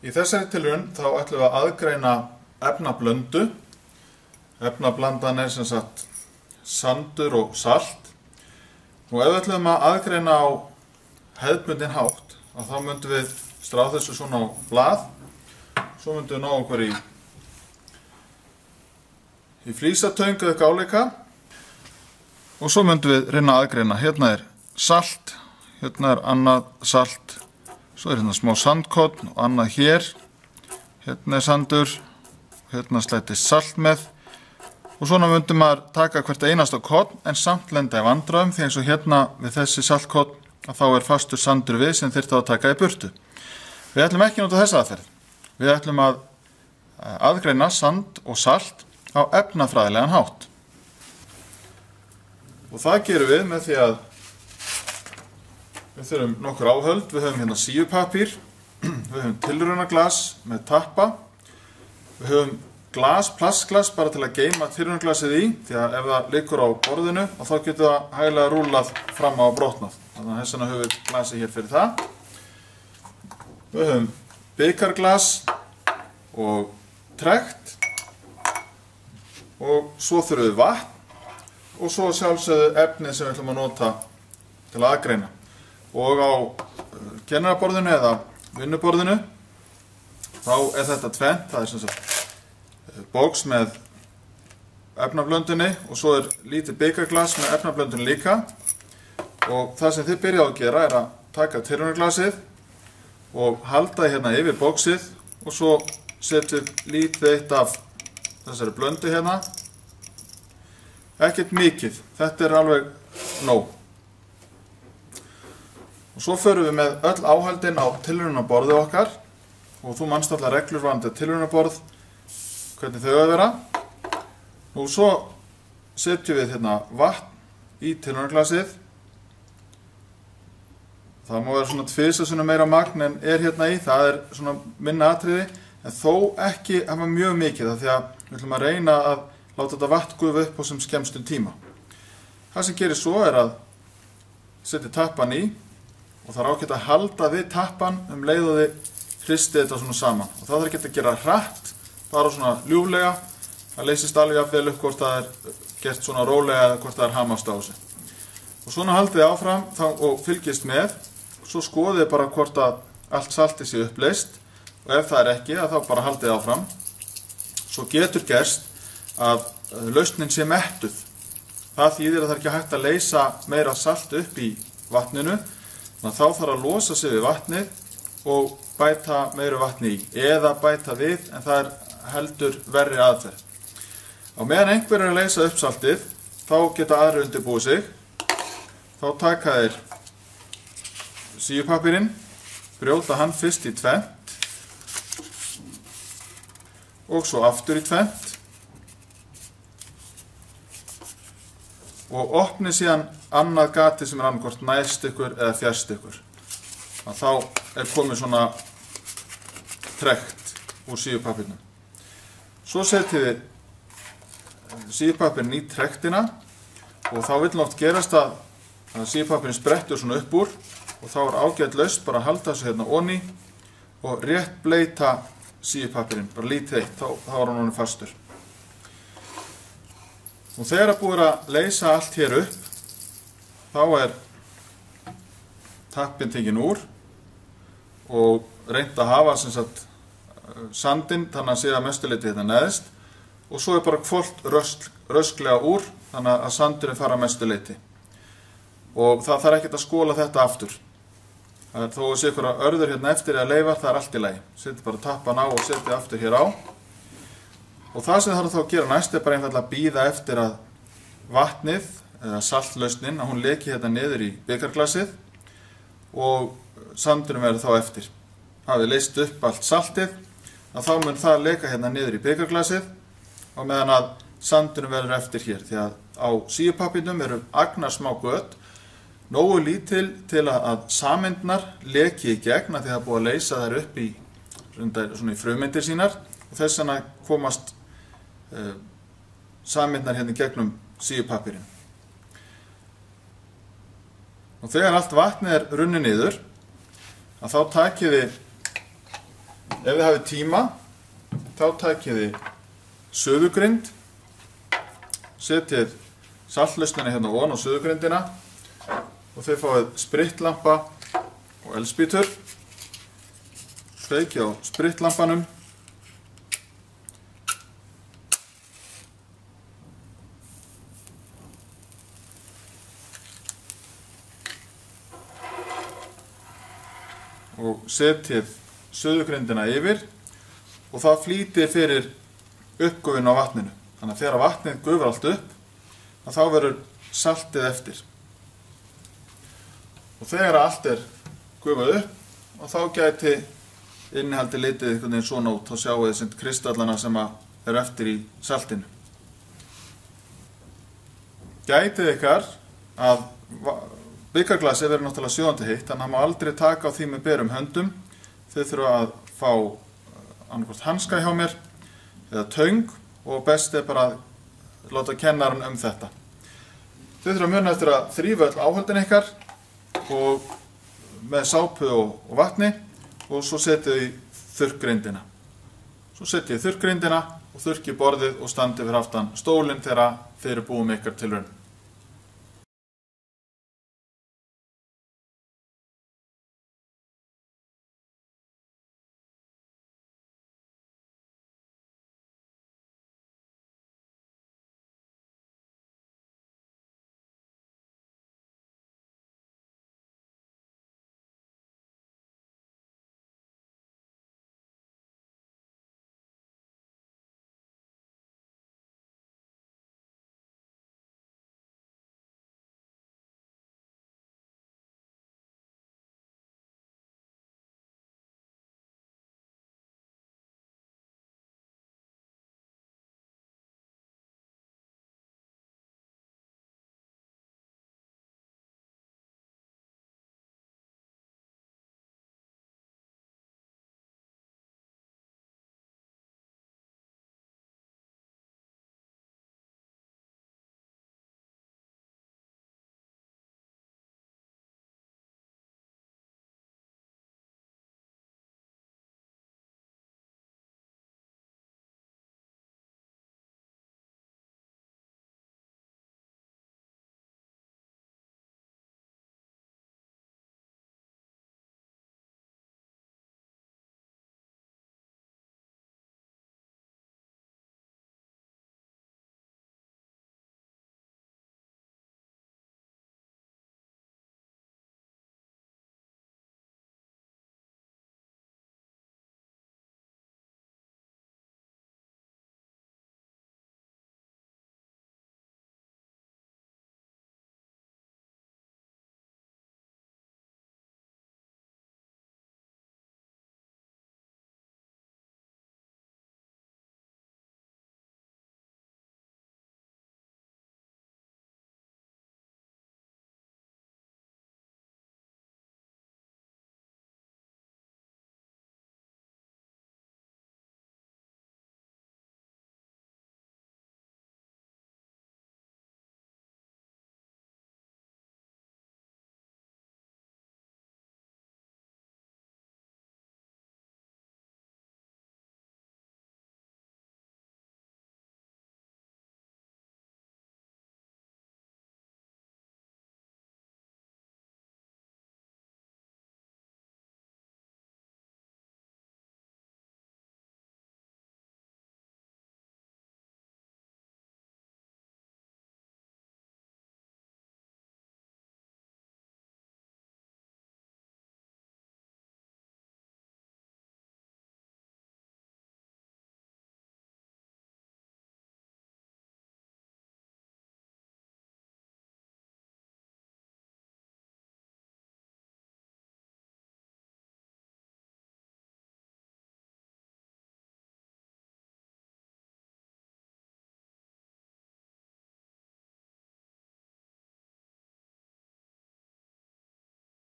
Í þessari tilraun þá ætlum við að aðgreina efnablöndu. Efnablandan er sem sagt sandur og salt. Ef við ætlum að aðgreina á hefðbundinn hátt, þá myndum við strá þessu svona á blað. Svo myndum við ná okkur í flísatöng eða gáleika. Og svo myndum við reyna að aðgreina. Hérna er salt, hérna er annað salt. Svo er hérna smá sandkorn og annað hér. Hérna er sandur, hérna slættist salt með. Og svona myndum maður taka hvert einasta korn en samt lenda í vandræðum því eins og hérna við þessi saltkorn að þá er fastur sandur við sem þyrfti að taka í burtu. Við ætlum ekki að nota þessa aðferð. Við ætlum að aðgreina sand og salt á efnafræðilegan hátt. Og það gerum við með því að við þurfum nokkur áhöld. Við höfum hérna síupapír, við höfum tilraunaglas með tappa, við höfum plastglas bara til að geyma tilraunaglasið í, því að ef það liggur á borðinu þá getur það hæglega rúllað fram á brotnað. Þannig að þess vegna höfum við glasið hér fyrir það. Við höfum bikarglas og trekt og svo þurfum við vatn og svo sjálfsögðu efnið sem við ætlum að nota til að aðgreina. Og á kennaraborðinu eða vinnuborðinu þá er þetta tvennt, það er sem sagt box með efnablöndunni og svo er lítið bikarglas með efnablöndunni líka. Og það sem þið byrja á að gera er að taka tilraunaglasið og halda hérna yfir boxið og svo setjum lítið eitt af þessari blöndu hérna. Ekkert mikið, þetta er alveg nóg. Og svo förum við með öll áhaldin á tilraunaborðið okkar og þú manst allar reglur varðandi tilraunaborð, hvernig þau að vera. Og svo setjum við hérna vatn í tilraunaglasið. Það má vera svona 2 sinnum meira magn en er hérna í, það er svona minna atriði, en þó ekki hafa mjög mikið af því að við ætlum að reyna að láta þetta vatn gufa upp á sem skemmstum tíma. Það sem gerir svo er að setja tappan í og það er ágætt að halda við tappan leið og þið hristið þetta svona saman. Og það er ekki að gera hratt, bara svona ljúflega, það leysist alveg vel upp hvort það er gert svona rólega eða hvort það er hamast á þessu. Og svona haldið þið áfram og fylgist með, og svo skoðið bara hvort að allt saltið sé uppleist, og ef það er ekki, þá bara haldið þið áfram. Svo getur gerst að lausnin sé mettuð. Það þýðir að það er ekki hægt að leysa meira salt upp í vatninu, þannig að þá þarf að losa sig við vatnið og bæta meiru vatni í, eða bæta við, en það er heldur verri aðferð. Á meðan einhver er að leysa upp saltið, þá geta aðrir undirbúið sig. Þá taka þeir síupapírinn, brjóta hann fyrst í tvennt og svo aftur í tvennt og opni síðan annað gati sem er annarkvort næst ykkur eða fjærst ykkur. Þá er komið svona trekt úr síupapírnum. Svo setjum við síupapírinn í trektina og þá vill oft gerast að síupapírinn sprettur svona upp úr og þá er ágætt laust bara að halda þessu hérna onni og rétt bleita síupapírinn, bara lítið eitt, þá er hann orðinn fastur. Og þegar búið að leysa allt hér upp, þá er tappinn tekinn úr og reynt að hafa sem sagt sandinn þannig að sé að mestuleyti hérna neðst og svo er bara hvolft rösklega úr þannig að sandurinn fara að mestuleyti. Og það þarf ekkert að skóla þetta aftur. Það er þó að sé einhverja örður hérna eftir eða leifar, það er allt í lagi. Setjum bara tappan á og setjum aftur hér á. Og það sem þarf þá að gera næst er bara einfaldlega að bíða eftir að vatnið, eða saltlausnin, að hún leki hérna niður í bikarglasið og sandurinn verður þá eftir. Hafið leyst upp allt saltið, að þá mun það leka hérna niður í bikarglasið og meðan að sandurinn verður eftir hér. Því að á síupapírnum eru agnarsmá göt, nógu lítil til að sameindnar leki í gegn að því það er búið að leysa þær upp í, svona í frumeindir sínar og þess vegna komast sameindnar hérna í gegnum síupapírinn. Og þegar allt vatnið er runnið niður, að þá takið þið Ef þið hafið tíma, þá takið þið suðugrind, setjið saltlausnina hérna ofan á suðugrindina og þið fáið spritlampa og eldspýtur. Kveikið á spritlampanum. Og setjið suðugrindina yfir og það flýtir fyrir uppgufun á vatninu. Þannig að þegar vatnið gufar allt upp, þá verður saltið eftir. Og þegar allt er gufað upp, og þá gæti innihaldið litið einhvern veginn svona út, þá sjáu þið sem kristallana sem eru eftir í saltinu. Gætið ykkar að byggarglasið verður náttúrulega sjóðandi heitt, þannig að það má aldrei taka á því með berum höndum. Þið þurfa að fá annarkvort hanska hjá mér eða töng og best er bara að láta kennaran þetta. Þið þurfa að muna eftir að þrífa öll áhöldin ykkar og með sápu og vatni og svo setjið í þurrgrindina. Svo setjið í þurrgrindina og þurrkið borðið og standið fyrir aftan stólinn þegar þið eru búið með ykkar tilraun.